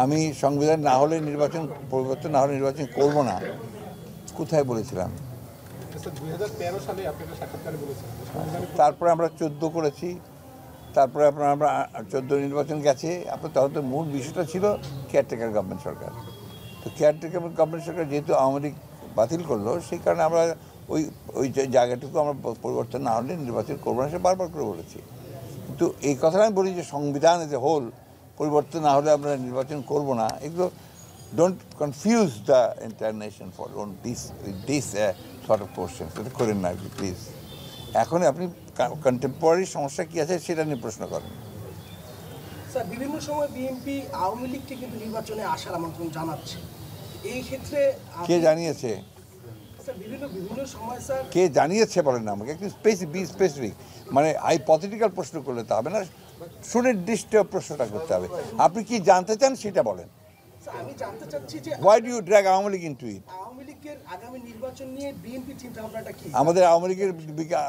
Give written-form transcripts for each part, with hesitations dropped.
আমি সংবিধান না হলে নির্বাচন পরিবর্তন না হলে নির্বাচন করব না, কোথায় বলেছিলাম? তারপরে আমরা 14 করেছি, তারপরে আমরা 14 নির্বাচন গেছে। আপনার তখন তো মূল বিষয়টা ছিল কেয়ারটেকার গভর্নমেন্ট সরকার। তো কেয়ারটেকার গভর্নমেন্ট সরকার যেহেতু আওয়ামী লীগ বাতিল করলো, সেই কারণে আমরা ওই জায়গাটুকু আমরা পরিবর্তন না হলে নির্বাচন করবো না, সে বারবার করে বলেছি। কিন্তু এই কথাটা আমি বলি যে সংবিধান এজ এ হোল পরিবর্তন না হলে আমরা নির্বাচন করব না, এগুলো don't confuse the entire nation for this sort of questions. এটা করেন না আর কি প্লিজ। এখন আপনি কন্টেম্পোরারি সমস্যা কী আছে সেটা নিয়ে প্রশ্ন করেন। স্যার, বিভিন্ন সময় বিএনপি আওয়ামী লীগকে কিন্তু নির্বাচনে আসার আমন্ত্রণ জানাচ্ছে। এই ক্ষেত্রে কে জানিয়েছে? বিভিন্ন সময় স্যার কে জানিয়েছে বলেন না আমাকে, একটু স্পেসিফিক, মানে হাইপোথেটিক্যাল প্রশ্ন করলে তো হবে না, সুনির্দিষ্ট প্রশ্নটা করতে হবে। আপনি কি জানতে চান সেটা বলেন। আমি জানতে চাচ্ছি যে why do you drag Awami League into it? Awami লীগের আগামী নির্বাচন নিয়ে বিএনপি চিন্তা ভাবনাটা কি? আমাদের আওয়ামী লীগের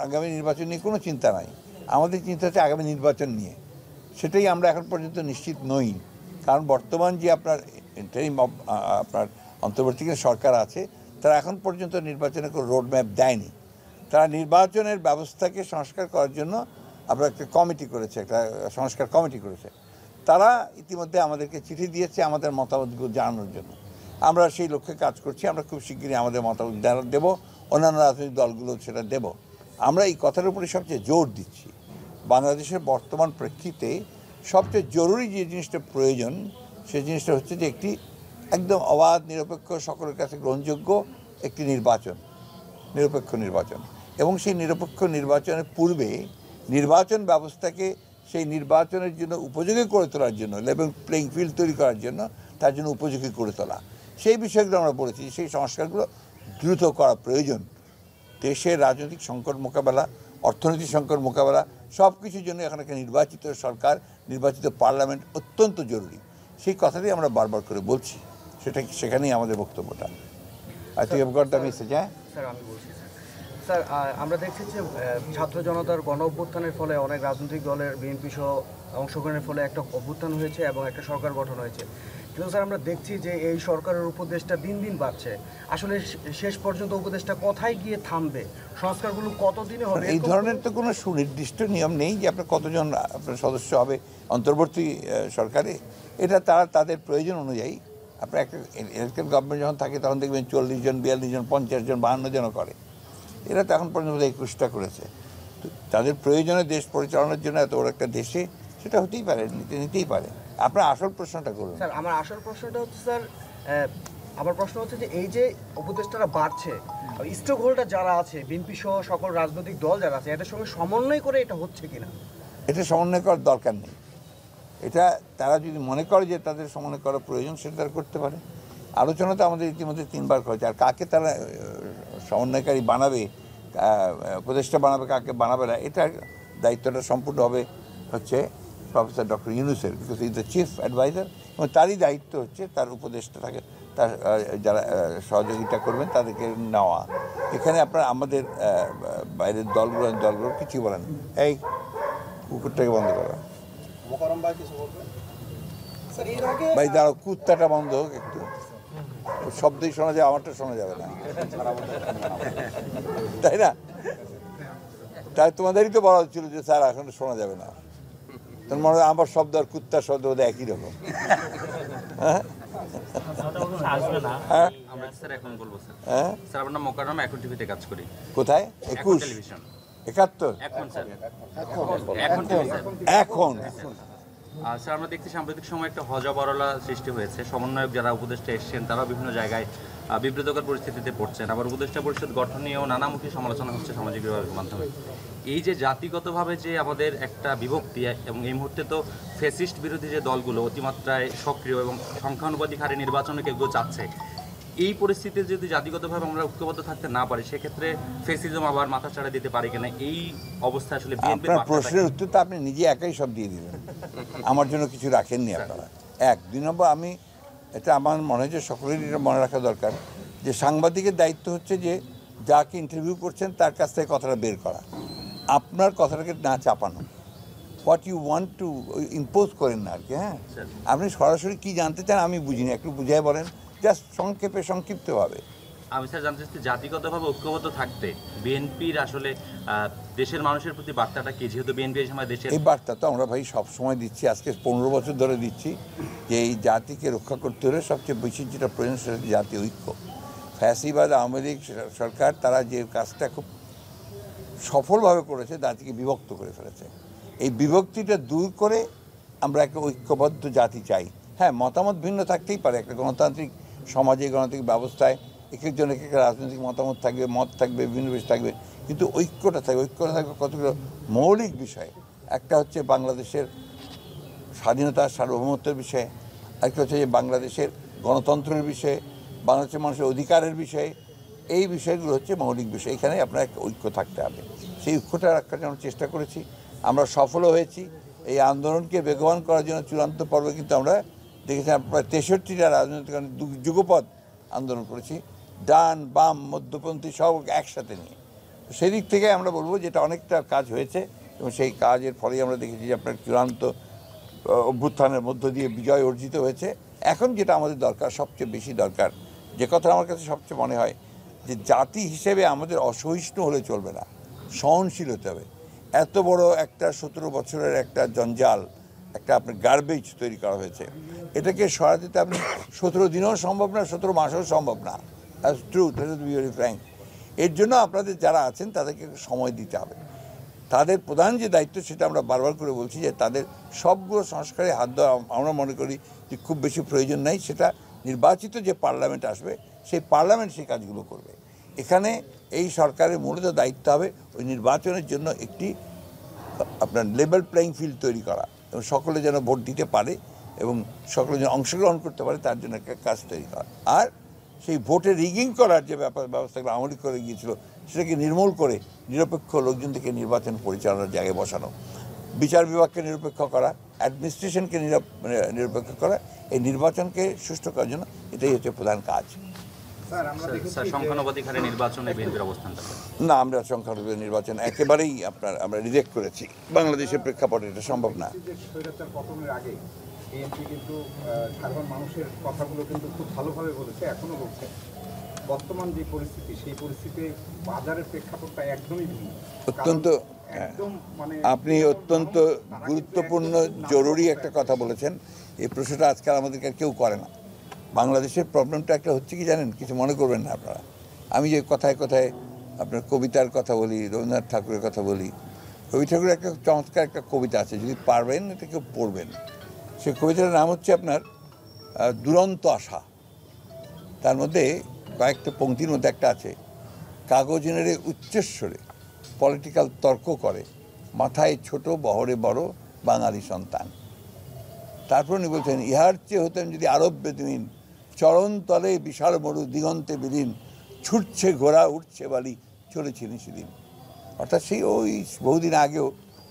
আগামী নির্বাচন নিয়ে কোনো চিন্তা নাই। আমাদের চিন্তা হচ্ছে আগামী নির্বাচন নিয়ে, সেটাই আমরা এখন পর্যন্ত নিশ্চিত নই। কারণ বর্তমান যে আপনার আপনার অন্তর্বর্তীকালীন সরকার আছে, তারা এখন পর্যন্ত নির্বাচনের কোনো রোডম্যাপ দেয়নি। তারা নির্বাচনের ব্যবস্থাকে সংস্কার করার জন্য আপনার একটা কমিটি করেছে, একটা সংস্কার কমিটি করেছে। তারা ইতিমধ্যে আমাদেরকে চিঠি দিয়েছে আমাদের মতামতগুলো জানানোর জন্য। আমরা সেই লক্ষ্যে কাজ করছি। আমরা খুব শিগগিরই আমাদের মতামত দেব, অন্যান্য রাজনৈতিক দলগুলো সেটা দেব। আমরা এই কথার উপরে সবচেয়ে জোর দিচ্ছি, বাংলাদেশের বর্তমান প্রেক্ষিতে সবচেয়ে জরুরি যে জিনিসটা প্রয়োজন, সেই জিনিসটা হচ্ছে যে একটি একদম অবাধ, নিরপেক্ষ, সকলের কাছে গ্রহণযোগ্য একটি নিরপেক্ষ নির্বাচন। এবং সেই নিরপেক্ষ নির্বাচনের পূর্বে নির্বাচন ব্যবস্থাকে সেই নির্বাচনের জন্য উপযোগী করে তোলার জন্য, লেভেল প্লেইং ফিল্ড তৈরি করার জন্য, তার জন্য উপযোগী করে তোলা, সেই বিষয়গুলো আমরা বলেছি। সেই সংস্কারগুলো দ্রুত করা প্রয়োজন। দেশের রাজনৈতিক সংকট মোকাবেলা, অর্থনৈতিক সংকট মোকাবেলা, সব কিছুর জন্য এখন একটা নির্বাচিত সরকার, নির্বাচিত পার্লামেন্ট অত্যন্ত জরুরি। সেই কথাটাই আমরা বারবার করে বলছি, সেখানেই আমাদের বক্তব্যটা। I think I've got the message. হ্যাঁ স্যার, আমি বলছি স্যার, আমরা দেখছি যে ছাত্র জনতার গণ অভ্যুত্থানের ফলে অনেক রাজনৈতিক দলের বিএনপি সহ অংশগ্রহণের ফলে একটা অভ্যুত্থান হয়েছে এবং একটা সরকার গঠন হয়েছে। কিন্তু স্যার, আমরা দেখছি যে এই সরকারের উপদেষ্টা দিন দিন বাড়ছে। আসলে শেষ পর্যন্ত উপদেষ্টা কোথায় গিয়ে থামবে? সংস্কারগুলো কতদিনে হবে? এই ধরনের তো কোনো সুনির্দিষ্ট নিয়ম নেই যে আপনার কতজন আপনার সদস্য হবে অন্তর্বর্তী সরকারে। এটা তারা তাদের প্রয়োজন অনুযায়ী, আপনার একটা ইলেকটেড গভর্নমেন্ট যখন থাকে তখন দেখবেন 40 জন, 42 জন, 50 জন, 52 জনও করে। এরা তো এখন পর্যন্ত 21টা করেছে। তো তাদের প্রয়োজনে দেশ পরিচালনার জন্য এত বড় একটা দেশে সেটা হতেই পারে, নিতেই পারে। আপনার আসল প্রশ্নটা করুন। স্যার, আমার আসল প্রশ্নটা হচ্ছে স্যার, আমার প্রশ্ন হচ্ছে যে এই যে উপদেষ্টারা বাড়ছে, স্টেক হোল্ডার যারা আছে, বিএনপি সহ সকল রাজনৈতিক দল যারা আছে, এদের সঙ্গে সমন্বয় করে এটা হচ্ছে কিনা? এটা সমন্বয় করার দরকার নেই। এটা তারা যদি মনে করে যে তাদের সমন্বয় করা প্রয়োজন, সেটা তারা করতে পারে। আলোচনা তো আমাদের ইতিমধ্যে 3বার করেছে। আর কাকে তারা সমন্বয়কারী বানাবে, উপদেষ্টা বানাবে, কাকে বানাবে না, এটার দায়িত্বটা সম্পূর্ণ হবে হচ্ছে প্রফেসর ডক্টর ইউনূসের, because is the chief adviser. এবং তারই দায়িত্ব হচ্ছে তার উপদেষ্টা থাকে, তার যারা সহযোগিতা করবেন তাদেরকে নেওয়া। এখানে আপনার আমাদের বাইরের দলগুলো কিছু বলেন। এই কুকুরটাকে বন্ধ করা ভাই, দাঁড়াও, কুত্তাটা বন্ধ হোক একটু। শব্দই শোনা যায়, আমারটা শোনা যাবে না, তাই না? তাই তোমাদেরই তো বলা হচ্ছিল যে স্যার এখন শোনা যাবে না। তোমার মনে হয় আমার শব্দ আর কুত্তার শব্দ বোধহয় একই রকম। হ্যাঁ, কোথায়? 21, 71 এখন। স্যার, আমরা দেখছি সাম্প্রতিক সময় একটা হজবরলা সৃষ্টি হয়েছে। সমন্বয়ক যারা উপদেষ্টা এসছেন তারা বিভিন্ন জায়গায় বিব্রতকর পরিস্থিতিতে পড়ছেন। আবার উপদেষ্টা পরিষদ গঠন নিয়েও নানামুখী সমালোচনা হচ্ছে সামাজিক যোগাযোগের মাধ্যমে। এই যে জাতিগতভাবে যে আমাদের একটা বিভক্তি, এবং এই মুহূর্তে তো ফ্যাসিস্ট বিরোধী যে দলগুলো অতিমাত্রায় সক্রিয় এবং সংখ্যানুপাতিক হারে নির্বাচনে কেউ চাচ্ছে, এই পরিস্থিতিতে যদি জাতিগতভাবে আমরা ঐক্যবদ্ধ থাকতে না পারি, সেক্ষেত্রে ফ্যাসিজম আবার মাথা চাড়া দিতে পারে কিনা, এই অবস্থা আসলে আপনার প্রশ্নের উত্তর তো আপনি নিজে একাই সব দিয়ে দিলেন, আমার জন্য কিছু রাখেননি আপনারা। 2 নম্বর, আমি এটা আমার মনে হয় যে সকলেরই এটা মনে রাখা দরকার যে সাংবাদিকের দায়িত্ব হচ্ছে যে যাকে ইন্টারভিউ করছেন তার কাছ থেকে কথাটা বের করা, আপনার কথাটাকে না চাপানো। What you want to impose করেন না আর কি। হ্যাঁ, স্যার। আপনি সরাসরি কি জানতে চান আমি বুঝিনি, একটু বুঝাই বলেন, জাস্ট সংক্ষিপ্তভাবে। আমি স্যার জানতে চাচ্ছি জাতিগতভাবে ঐক্যবদ্ধ থাকতে বিএনপির আসলে দেশের মানুষের প্রতি বার্তাটা কি, যেহেতু বিএনপি এই সময় দেশের এই বার্তা তো আমরা ভাই সব সময় দিচ্ছি, আজকে 15 বছর ধরে দিচ্ছি যে এই জাতিকে রক্ষা করতে হলে সবচেয়ে বেশি যেটা প্রয়োজন সেটা হচ্ছে জাতীয় ঐক্য। ফ্যাসিবাদ আওয়ামী লীগ সরকার তারা যে কাজটা খুব সফলভাবে করেছে, জাতিকে বিভক্ত করে ফেলেছে। এই বিভক্তিটা দূর করে আমরা একটা ঐক্যবদ্ধ জাতি চাই। হ্যাঁ, মতামত ভিন্ন থাকতেই পারে, একটা গণতান্ত্রিক সমাজে, গণতান্ত্রিক ব্যবস্থায় এক একজন এক একটা রাজনৈতিক মতামত থাকবে, মত থাকবে, বিভিন্ন বিষয় থাকবে, কিন্তু ঐক্যটা থাকবে কতগুলো মৌলিক বিষয়। একটা হচ্ছে বাংলাদেশের স্বাধীনতা সার্বভৌমত্বের বিষয়ে, একটা হচ্ছে যে বাংলাদেশের গণতন্ত্রের বিষয়ে, বাংলাদেশের মানুষের অধিকারের বিষয়ে। এই বিষয়গুলো হচ্ছে মৌলিক বিষয়, এখানে আপনার একটা ঐক্য থাকতে হবে। সেই ঐক্যটা রাখার জন্য চেষ্টা করেছি, আমরা সফলও হয়েছি। এই আন্দোলনকে বেগবান করার জন্য চূড়ান্ত পর্বে কিন্তু আমরা দেখেছি প্রায় 63টা রাজনৈতিক যুগপৎ আন্দোলন করেছি, ডান বাম মধ্যপন্থী সব একসাথে নিয়ে। সেই দিক থেকে আমরা বলবো যে এটা অনেকটা কাজ হয়েছে, এবং সেই কাজের ফলেই আমরা দেখেছি যে আপনার চূড়ান্ত অভ্যুত্থানের মধ্য দিয়ে বিজয় অর্জিত হয়েছে। এখন যেটা আমাদের দরকার, সবচেয়ে বেশি দরকার, যে কথা আমার কাছে সবচেয়ে মনে হয়, যে জাতি হিসেবে আমাদের অসহিষ্ণু হলে চলবে না, সহনশীল হতে হবে। এত বড় একটা 17 বছরের একটা জঞ্জাল, একটা আপনার গার্বেজ তৈরি করা হয়েছে, এটাকে সরাতে দিতে আপনি 17 দিনেও সম্ভব না, 17 মাসেও সম্ভব না। That's true, that is very frank. এর জন্য আপনাদের যারা আছেন তাদেরকে সময় দিতে হবে। তাদের প্রধান যে দায়িত্ব, সেটা আমরা বারবার করে বলছি, যে তাদের সবগুলো সংস্কারে হাত দেওয়া আমরা মনে করি যে খুব বেশি প্রয়োজন নাই। সেটা নির্বাচিত যে পার্লামেন্ট আসবে, সেই পার্লামেন্ট সেই কাজগুলো করবে। এখানে এই সরকারের মূলত দায়িত্ব হবে ওই নির্বাচনের জন্য একটি আপনার লেভেল প্লেইং ফিল্ড তৈরি করা, এবং সকলে যেন ভোট দিতে পারে এবং সকলে যেন অংশগ্রহণ করতে পারে, তার জন্য একটা কাজ তৈরি করা। আর সেই ভোটে রিগিং করার যে ব্যবস্থাগুলো আমলি করে গিয়েছিল, সেটাকে নির্মূল করে নিরপেক্ষ লোকজন থেকে নির্বাচন পরিচালনার জায়গায় বসানো, বিচার বিভাগকে নিরপেক্ষ করা, অ্যাডমিনিস্ট্রেশনকে নিরপেক্ষ করা, এই নির্বাচনকে সুষ্ঠু করার জন্য এটাই হচ্ছে প্রধান কাজ। স্যার সংখ্যানুপাতিক হারে নির্বাচনে বিএনপির অবস্থানটা না, আমরা সংখ্যালঘু নির্বাচন একেবারেই আমরা রিজেক্ট করেছি। বাংলাদেশের প্রেক্ষাপটে এটা সম্ভব না। স্বৈরাচার পতনের আগে বিএনপি কিন্তু সাধারণ মানুষের কথাগুলো কিন্তু খুব ভালোভাবে বলেছে, এখনো বলছে। বর্তমান যে পরিস্থিতি, সেই পরিস্থিতিতে বাজারের প্রেক্ষাপটটা একদমই ভিন্ন। অত্যন্ত আপনি অত্যন্ত গুরুত্বপূর্ণ জরুরি একটা কথা বলেছেন। এই প্রশ্নটা আজকাল আমাদেরকে কেউ করে না। বাংলাদেশের প্রবলেমটা একটা হচ্ছে কি জানেন, কিছু মনে করবেন না আপনারা, আমি যে কথায় কথায় আপনার কবিতার কথা বলি, রবীন্দ্রনাথ ঠাকুরের কথা বলি। রবি ঠাকুরের একটা চমৎকার একটা কবিতা আছে, যদি পারবেন এটা কেউ পড়বেন। সেই কবিতার নাম হচ্ছে আপনার দুরন্ত আশা। তার মধ্যে কয়েকটা পংক্তির মধ্যে একটা আছে, কাগজে নেড়ে উচ্চস্বরে পলিটিক্যাল তর্ক করে, মাথায় ছোট বহরে বড় বাঙালি সন্তান। তারপর উনি বলছেন, ইহার চেয়ে হতেন যদি আরব বেদুইন, চরণ তলে বিশাল মরু দিগন্তে বিলীন, ছুটছে ঘোড়া উঠছে বালি চলেছিলেন সেদিন। অর্থাৎ সেই ওই বহুদিন আগেও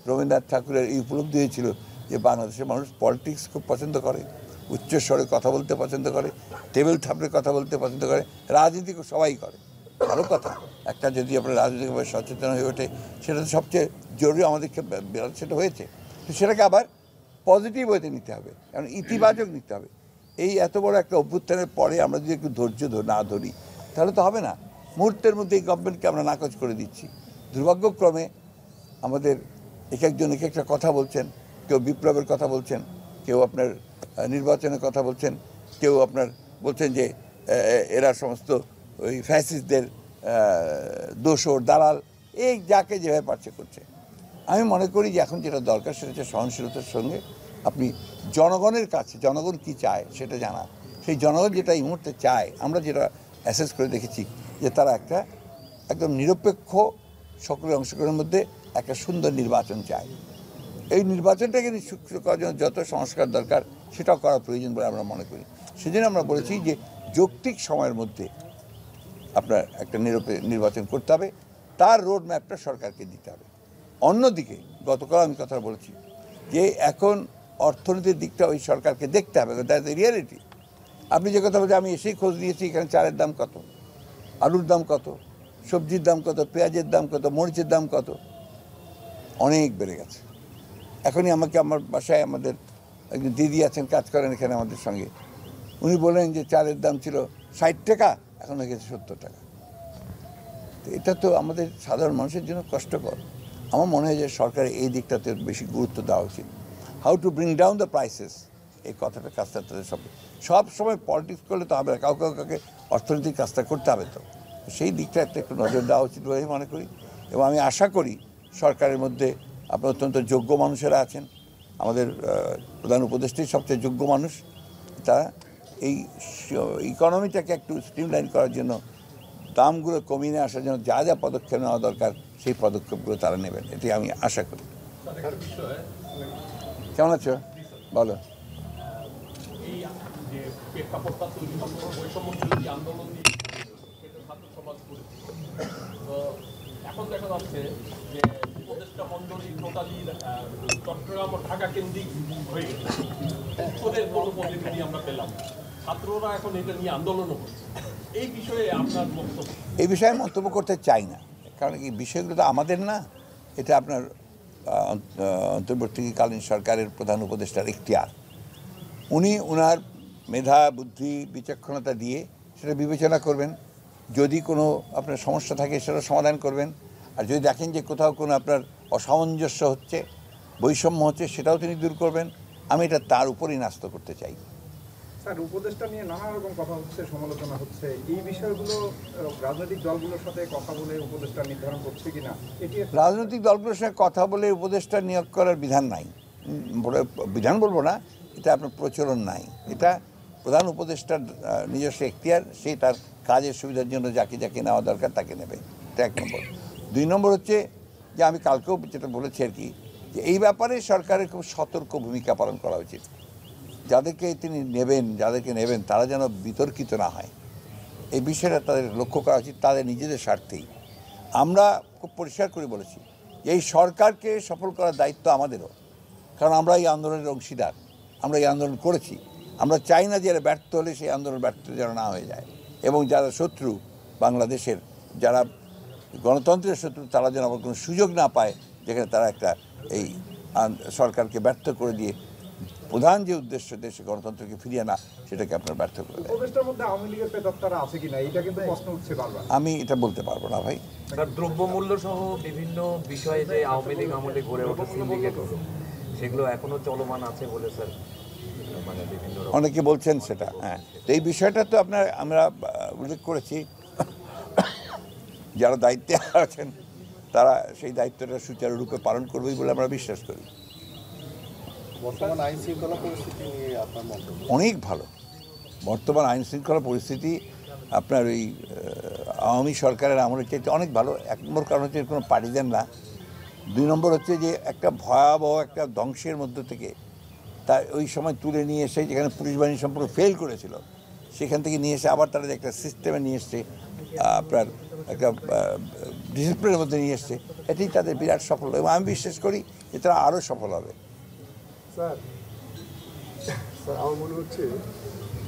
রবীন্দ্রনাথ ঠাকুরের এই উপলব্ধি হয়েছিল যে বাংলাদেশের মানুষ পলিটিক্স খুব পছন্দ করে, উচ্চস্বরে কথা বলতে পছন্দ করে, টেবিল থাপড়ে কথা বলতে পছন্দ করে, রাজনীতি সবাই করে। ভালো কথা, একটা যদি আপনার রাজনৈতিকভাবে সচেতন হয়ে ওঠে, সেটা তো সবচেয়ে জরুরি। আমাদের সেটা হয়েছে, তো সেটাকে আবার পজিটিভ ওয়েতে নিতে হবে, কারণ ইতিবাচক নিতে হবে। এই এত বড় একটা অভ্যুত্থানের পরে আমরা যদি একটু ধৈর্য না ধরি, তাহলে তো হবে না। মুহূর্তের মধ্যে এই গভর্নমেন্টকে আমরা নাকচ করে দিচ্ছি। দুর্ভাগ্যক্রমে আমাদের এক একজন এক একটা কথা বলছেন, কেউ বিপ্লবের কথা বলছেন, কেউ আপনার নির্বাচনের কথা বলছেন, কেউ আপনার বলছেন যে এরা সমস্ত ওই ফ্যাসিস্টদের দোসর দালাল, এই যাকে যেভাবে পারছে করছে। আমি মনে করি যে এখন যেটা দরকার সেটা হচ্ছে সহনশীলতার সঙ্গে আপনি জনগণের কাছে জনগণ কি চায় সেটা জানা। সেই জনগণ যেটা এই মুহূর্তে চায়, আমরা যেটা অ্যাসেস করে দেখেছি যে তারা একটা একদম নিরপেক্ষ সকলের অংশগ্রহণের মধ্যে একটা সুন্দর নির্বাচন চায়। এই নির্বাচনটাকে সুস্থ করার জন্য যত সংস্কার দরকার সেটাও করা প্রয়োজন বলে আমরা মনে করি। সেজন্য আমরা বলেছি যে যৌক্তিক সময়ের মধ্যে আপনার একটা নির্বাচন করতে হবে, তার রোড ম্যাপটা সরকারকে দিতে হবে। অন্যদিকে গতকাল আমি কথা বলেছি যে এখন অর্থনীতির দিকটা ওই সরকারকে দেখতে হবে, দ্যাটস দ্য রিয়ালিটি। আপনি যে কথা বলছেন, আমি এসেই খোঁজ নিয়েছি এখানে চালের দাম কত, আলুর দাম কত, সবজির দাম কত, পেঁয়াজের দাম কত, মরিচের দাম কত, অনেক বেড়ে গেছে। এখনই আমাকে আমার বাসায় আমাদের একজন দিদি আছেন, কাজ করেন এখানে আমাদের সঙ্গে, উনি বলেন যে চালের দাম ছিল 60 টাকা, এখন হয়ে গেছে 70 টাকা। তো এটা তো আমাদের সাধারণ মানুষের জন্য কষ্টকর। আমার মনে হয় যে সরকারের এই দিকটাতে বেশি গুরুত্ব দেওয়া উচিত। How to bring down the prices, এই কথাটা কাজটা তাদের সব সময় পলিটিক্স করলে তো হবে না, কাউকে অর্থনৈতিক কাজটা করতে হবে। তো সেই দিকটা একটু নজর দেওয়া উচিত বলে মনে করি। এবং আমি আশা করি সরকারের মধ্যে আপনার অত্যন্ত যোগ্য মানুষেরা আছেন। আমাদের প্রধান উপদেষ্টাই সবচেয়ে যোগ্য মানুষ। তারা এই ইকোনমিটাকে একটু স্ট্রিমলাইন করার জন্য, দামগুলো কমিয়ে নিয়ে আসার জন্য যা যা পদক্ষেপ নেওয়া দরকার সেই পদক্ষেপগুলো তারা নেবেন, এটি আমি আশা করি। কেমন আছো? বলো। এই যে প্রেক্ষাপটটা তৈরি হলো বৈষম্য বিরোধী আন্দোলন নিয়ে সেটা ছাত্র সমাজ করেছে, তো এখন দেখা যাচ্ছে যে উপদেষ্টা মণ্ডলী টোটালি চট্টগ্রাম ও ঢাকা কেন্দ্রিক হয়ে গেছে। উত্তরের কোনো প্রতিনিধি আমরা পেলাম, ছাত্ররা এখন এটা নিয়ে আন্দোলনও করছে। এই বিষয়ে আপনার বক্তব্য? এই বিষয়ে মন্তব্য করতে চাই না, কারণ এই বিষয়গুলো তো আমাদের না, এটা আপনার অন্তর্বর্তীকালীন সরকারের প্রধান উপদেষ্টার এখতিয়ার। উনি ওনার মেধা, বুদ্ধি, বিচক্ষণতা দিয়ে সেটা বিবেচনা করবেন। যদি কোনো আপনার সমস্যা থাকে সেটা সমাধান করবেন। আর যদি দেখেন যে কোথাও কোনো আপনার অসামঞ্জস্য হচ্ছে, বৈষম্য হচ্ছে, সেটাও তিনি দূর করবেন। আমি এটা তার উপরই ন্যস্ত করতে চাই। স্যার, উপদেষ্টা নিয়ে নানা রকম কথা হচ্ছে, সমালোচনা হচ্ছে, এই বিষয়গুলো রাজনৈতিক দলগুলোর সাথে কথা বলে উপদেষ্টা নির্ধারণ করছে কিনা, এটি রাজনৈতিক দলগুলোর সঙ্গে কথা বলে উপদেষ্টা নিয়োগ করার বিধান নাই, বিধান বলবো না, এটা আপনার প্রচলন নাই। এটা প্রধান উপদেষ্টার নিজস্ব এখতিয়ার, সে তার কাজের সুবিধার জন্য যাকে যাকে নেওয়া দরকার তাকে নেবে। এটা 1 নম্বর। 2 নম্বর হচ্ছে যে আমি কালকেও যেটা বলেছি আর কি, যে এই ব্যাপারে সরকারের খুব সতর্ক ভূমিকা পালন করা উচিত। যাদেরকে তিনি যাদেরকে নেবেন তারা যেন বিতর্কিত না হয়, এই বিষয়টা তাদের লক্ষ্য করা উচিত, তাদের নিজেদের স্বার্থেই। আমরা খুব পরিষ্কার করে বলেছি যে এই সরকারকে সফল করার দায়িত্ব আমাদেরও, কারণ আমরা এই আন্দোলনের অংশীদার, আমরা এই আন্দোলন করেছি। আমরা চাই না যে এরা ব্যর্থ হলে সেই আন্দোলন ব্যর্থ যেন না হয়ে যায়, এবং যারা শত্রু বাংলাদেশের, যারা গণতন্ত্রের শত্রু, তারা যেন আবার কোনো সুযোগ না পায় যেখানে তারা একটা এই সরকারকে ব্যর্থ করে দিয়ে প্রধান যে উদ্দেশ্য দেশে গণতন্ত্রকে ফিরিয়ে আনা, সেটাকে আপনার ব্যর্থ করে দেয়। উপদেষ্টার মধ্যে আওয়ামী লীগের প্রেতাত্মারা আছে কিনা, এটা কিন্তু প্রশ্ন উঠছে বারবার। আমি এটা বলতে পারবো না ভাই। স্যার, দ্রব্যমূল্য সহ বিভিন্ন বিষয়ে যে আওয়ামী লীগ আমলে গড়ে ওঠা সিন্ডিকেট, সেগুলো এখনো চলমান আছে বলে স্যার মানে বিভিন্ন অনেকে বলছেন সেটা। হ্যাঁ, তো এই বিষয়টা তো আমরা উল্লেখ করেছি, যারা দায়িত্বে আছেন তারা সেই দায়িত্বটা সুচারুরূপে পালন করবেই বলে আমরা বিশ্বাস করি। বর্তমান আইন শৃঙ্খলা পরিস্থিতি নিয়ে আপনার মন্তব্য? অনেক ভালো। বর্তমান আইন শৃঙ্খলা পরিস্থিতি আপনার ওই আওয়ামী সরকারের আমলের চাইতে অনেক ভালো। 1 নম্বর কারণ হচ্ছে কোনো পার্টিজান না। 2 নম্বর হচ্ছে যে একটা ভয়াবহ একটা ধ্বংসের মধ্য থেকে তা ওই সময় তুলে নিয়ে এসে, যেখানে পুলিশ বাহিনী সম্পূর্ণ ফেল করেছিল, সেখান থেকে নিয়ে এসে আবার তারা একটা সিস্টেমে নিয়ে এসছে, আপনার একটা ডিসিপ্লিনের মধ্যে নিয়ে এসছে, এটাই তাদের বিরাট সফল। এবং আমি বিশ্বাস করি যে তারা আরও সফল হবে। স্যার, আমার মনে হচ্ছে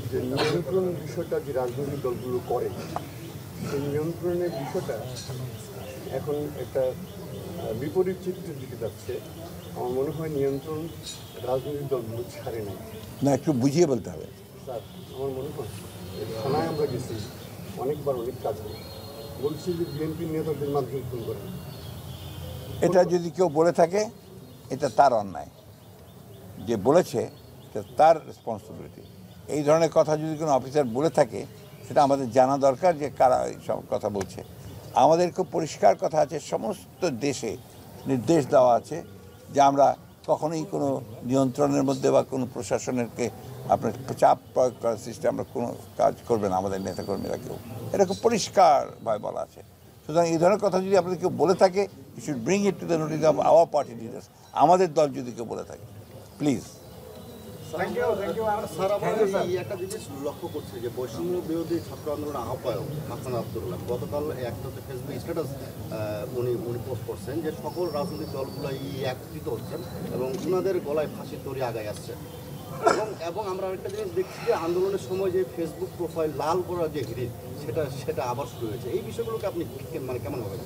যে নিয়ন্ত্রণ বিষয়টা যে রাজনৈতিক দলগুলো করে, সেই নিয়ন্ত্রণের বিষয়টা এখন একটা বিপরীত চিত্রের দিকে যাচ্ছে। আমার মনে হয় নিয়ন্ত্রণ রাজনৈতিক দলগুলো ছাড়ে না। না, একটু বুঝিয়ে বলতে হবে। স্যার, আমার মনে হয় থানায় আমরা গেছি অনেকবার, অনেক কাজে বলছি যে বিএনপির নেতাদের মাধ্যমে ফোন করেন। এটা যদি কেউ বলে থাকে, এটা তার অন্যায়। যে বলেছে এটা তার রেসপন্সিবিলিটি। এই ধরনের কথা যদি কোনো অফিসার বলে থাকে, সেটা আমাদের জানা দরকার যে কারা সব কথা বলছে। আমাদের খুব পরিষ্কার কথা আছে, সমস্ত দেশে নির্দেশ দেওয়া আছে যে আমরা কখনোই কোনো নিয়ন্ত্রণের মধ্যে বা কোনো প্রশাসনেরকে আপনার চাপ প্রয়োগ করার সিস্টেম আমরা কোনো কাজ করবে না, আমাদের নেতাকর্মীরা কেউ। এটা খুব পরিষ্কারভাবে বলা আছে। সুতরাং এই ধরনের কথা যদি আপনাদের কেউ বলে থাকে, you should bring it to the notice of our party leaders. আমাদের দল যদি কেউ বলে থাকে, প্লিজ। Thank you. স্যার, আমরা এই একটা জিনিস লক্ষ্য করছি যে বৈষম্য বিরোধী ছাত্র আন্দোলন আহ্বায়ক হাসান আব্দুল্লাহ গতকাল একটা ফেসবুক স্ট্যাটাস উনি পোস্ট করছেন যে সকল রাজনৈতিক দলগুলাই একত্রিত হচ্ছেন এবং ওনাদের গলায় ফাঁসির দড়ি আগায় আসছে। এবং আমরা একটা জিনিস দেখছি যে আন্দোলনের সময় যে ফেসবুক প্রোফাইল লাল করার যে হিড়িক, সেটা আবার শুরু হয়েছে। এই বিষয়গুলোকে আপনি মানে কেমন ভাবেন?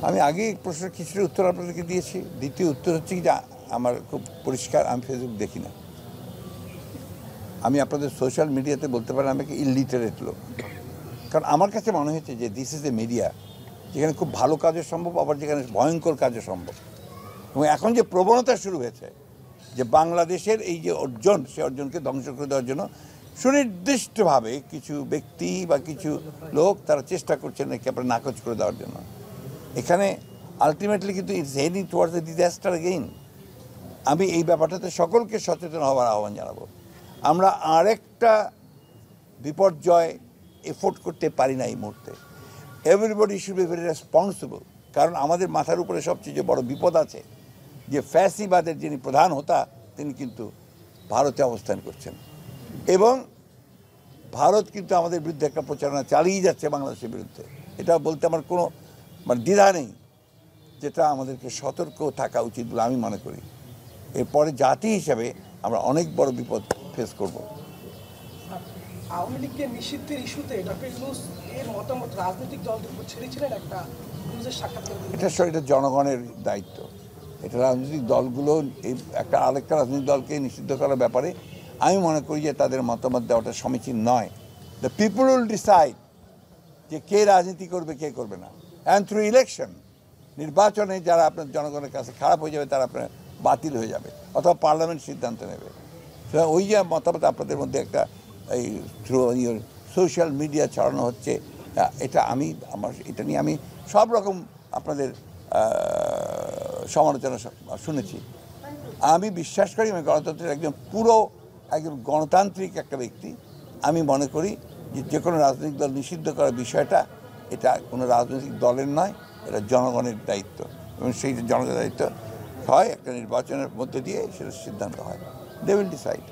আমি আগেই প্রশ্নের কিছুটা উত্তর আপনাদেরকে দিয়েছি। দ্বিতীয় উত্তর হচ্ছে কি যে আমার খুব পরিষ্কার, আমি ফেসবুক দেখি না। আমি আপনাদের সোশ্যাল মিডিয়াতে বলতে পারেন আমাকে ইলিটারেট লোক, কারণ আমার কাছে মনে হয়েছে যে দিস ইজ এ মিডিয়া যেখানে খুব ভালো কাজও সম্ভব, আবার যেখানে ভয়ঙ্কর কাজও সম্ভব। এবং এখন যে প্রবণতা শুরু হয়েছে যে বাংলাদেশের এই যে অর্জন, সে অর্জনকে ধ্বংস করে দেওয়ার জন্য সুনির্দিষ্টভাবে কিছু ব্যক্তি বা কিছু লোক তারা চেষ্টা করছেন নাকি আপনার নাকচ করে দেওয়ার জন্য, এখানে আলটিমেটলি কিন্তু it's heading towards the disaster again. আমি এই ব্যাপারটাতে সকলকে সচেতন হওয়ার আহ্বান জানাবো। আমরা আরেকটা বিপর্যয় এফোর্ড করতে পারি না এই মুহূর্তে। Everybody should be very responsible, কারণ আমাদের মাথার উপরে সবচেয়ে যে বড় বিপদ আছে যে ফ্যাসিবাদের যিনি প্রধান হোতা তিনি কিন্তু ভারতে অবস্থান করছেন, এবং ভারত কিন্তু আমাদের বিরুদ্ধে একটা প্রচারণা চালিয়ে যাচ্ছে বাংলাদেশের বিরুদ্ধে। এটা বলতে আমার কোনো দ্বিধা নেই, যেটা আমাদেরকে সতর্ক থাকা উচিত বলে আমি মনে করি। এরপরে জাতি হিসাবে আমরা অনেক বড় বিপদ ফেস করব। আওয়ামী লীগকে নিষিদ্ধের ইস্যুতে ডক্টর ইউনূস এর মতামত রাজনৈতিক দলদের উপর ছেড়েছিলেন একটা নিউজের সাক্ষাৎকার। এটা জনগণের দায়িত্ব। এটা রাজনৈতিক দলগুলো এই আরেকটা রাজনৈতিক দলকে নিষিদ্ধ করার ব্যাপারে আমি মনে করি যে তাদের মতামত দেওয়াটা সমীচীন নয়। দ্য পিপল উইল ডিসাইড যে কে রাজনীতি করবে কে করবে না, অ্যান্ড থ্রু ইলেকশন, নির্বাচনে যারা আপনার জনগণের কাছে খারাপ হয়ে যাবে তারা আপনার বাতিল হয়ে যাবে, অথবা পার্লামেন্ট সিদ্ধান্ত নেবে। ওই যে মতামত আপনাদের মধ্যে একটা এই থ্রু সোশ্যাল মিডিয়া ছড়ানো হচ্ছে, এটা নিয়ে আমি সব রকম আপনাদের সমালোচনা শুনেছি। আমি বিশ্বাস করি আমি গণতন্ত্রের একজন গণতান্ত্রিক একটা ব্যক্তি। আমি মনে করি যে কোনো রাজনৈতিক দল নিষিদ্ধ করার বিষয়টা এটা কোনো রাজনৈতিক দলের নয়, এটা জনগণের দায়িত্ব, এবং সেই জনগণের দায়িত্ব হয় একটা নির্বাচনের মধ্যে দিয়ে সেটা সিদ্ধান্ত হয়। They will decide.